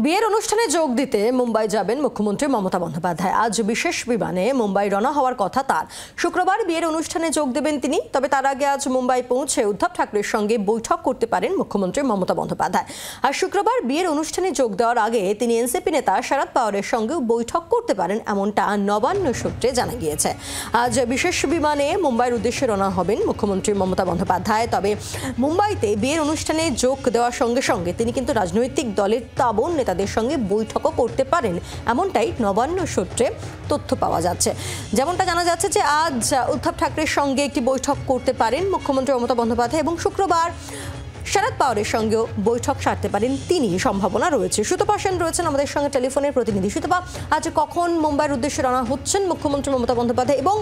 বিয়ের অনুষ্ঠানে যোগ দিতে মুম্বাই যাবেন মুখ্যমন্ত্রী মমতা বন্দ্যোপাধ্যায়। আজ বিশেষ বিমানে মুম্বাই রওনা হওয়ার কথা তার। শুক্রবার বিয়ের অনুষ্ঠানে যোগ দেবেন তিনি। তবে তার আগে আজ মুম্বাই পৌঁছে উদ্ধব ঠাকরের সঙ্গে বৈঠক করতে পারেন মুখ্যমন্ত্রী মমতা বন্দ্যোপাধ্যায়। আর শুক্রবার বিয়ের অনুষ্ঠানে যোগ দেওয়ার আগে তিনি এনসিপি নেতা শরদ পাওয়ারের সঙ্গেও বৈঠক করতে পারেন, এমনটা নবান্ন সূত্রে জানা গিয়েছে। আজ বিশেষ বিমানে মুম্বাইয়ের উদ্দেশ্যে রওনা হবেন মুখ্যমন্ত্রী মমতা বন্দ্যোপাধ্যায়। তবে মুম্বাইতে বিয়ের অনুষ্ঠানে যোগ দেওয়ার সঙ্গে সঙ্গে তিনি কিন্তু রাজনৈতিক দলের তাবড় নেতাদের সঙ্গে বৈঠকও করতে পারেন, এমনটাই নবান্ন সূত্রে তথ্য পাওয়া যাচ্ছে। যেমনটা জানা যাচ্ছে যে আজ উদ্ধব ঠাকরের সঙ্গে একটি বৈঠক করতে পারেন মুখ্যমন্ত্রী মমতা বন্দ্যোপাধ্যায় এবং শুক্রবার শরদ পাওয়ারের সঙ্গেও বৈঠক সারতে পারেন তিনি, সম্ভাবনা রয়েছে। সুতপা সেন রয়েছেন আমাদের সঙ্গে টেলিফোনের প্রতিনিধি। সুতপা, আজ কখন মুম্বাইয়ের উদ্দেশ্যে রওনা হচ্ছেন মুখ্যমন্ত্রী মমতা বন্দ্যোপাধ্যায় এবং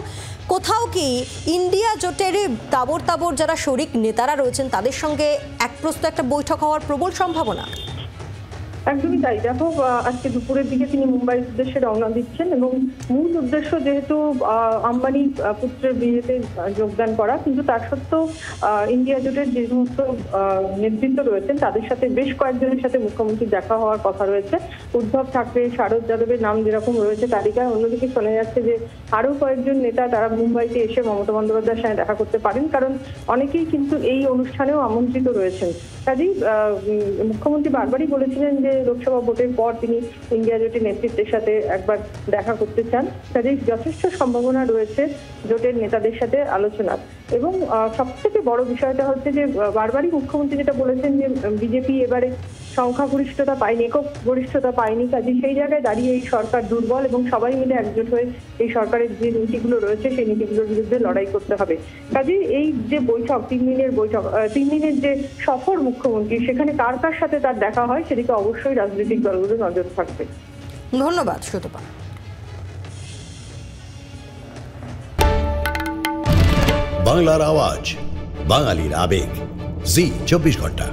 কোথাও কি ইন্ডিয়া জোটের তাবড় যারা শরিক নেতারা রয়েছেন তাদের সঙ্গে একপ্রস্ত একটা বৈঠক হওয়ার প্রবল সম্ভাবনা? একদমই তাই। দেখো, আজকে দুপুরের দিকে তিনি মুম্বাইয়ের উদ্দেশ্যে রওনা দিচ্ছেন এবং মূল উদ্দেশ্য যেহেতু আম্বানি পুত্রের বিয়েতে যোগদান করা, কিন্তু তার সত্ত্বেও ইন্ডিয়া জোটের যে সমস্ত নেতৃত্ব রয়েছেন তাদের সাথে বেশ কয়েকজনের সাথে মুখ্যমন্ত্রী দেখা হওয়ার কথা রয়েছে। উদ্ধব ঠাকরে, শারদ যাদবের নাম যেরকম রয়েছে তালিকায়, অন্যদিকে শোনা যাচ্ছে যে আরো কয়েকজন নেতা তারা মুম্বাইতে এসে মমতা বন্দ্যোপাধ্যায়ের সঙ্গে দেখা করতে পারেন, কারণ অনেকেই কিন্তু এই অনুষ্ঠানেও আমন্ত্রিত রয়েছেন। কাজেই মুখ্যমন্ত্রী বারবারই বলেছিলেন যে লোকসভা ভোটের পর তিনি ইন্ডিয়া জোটের নেতৃত্বের সাথে একবার দেখা করতে চান। কাজেই যথেষ্ট সম্ভাবনা রয়েছে জোটের নেতাদের সাথে আলোচনার। এবং সবথেকে বড় বিষয়টা হচ্ছে যে বারবারই মুখ্যমন্ত্রী যেটা বলেছেন যে বিজেপি এবারে সংখ্যাগরিষ্ঠতা পায়নি, একক গরিষ্ঠতা পায়নি। কাজে সেই জায়গায় দাঁড়িয়ে এই সরকার দুর্বল এবং সবাই মিলে একজোট হয়ে এই সরকারের যে নীতিগুলো রয়েছে সেই নীতিগুলোর বিরুদ্ধে লড়াই করতে হবে। কাজে এই যে বৈঠক, 3 দিনের বৈঠক, 3 দিনের যে সফর মুখ্যমন্ত্রী, সেখানে কার কার সাথে তার দেখা হয় সেদিকে অবশ্যই রাজনৈতিক দলগুলো নজর থাকবে। ধন্যবাদ সুতপা। বাংলার আওয়াজ, বাঙালির আবেগ, জি 24 ঘন্টা।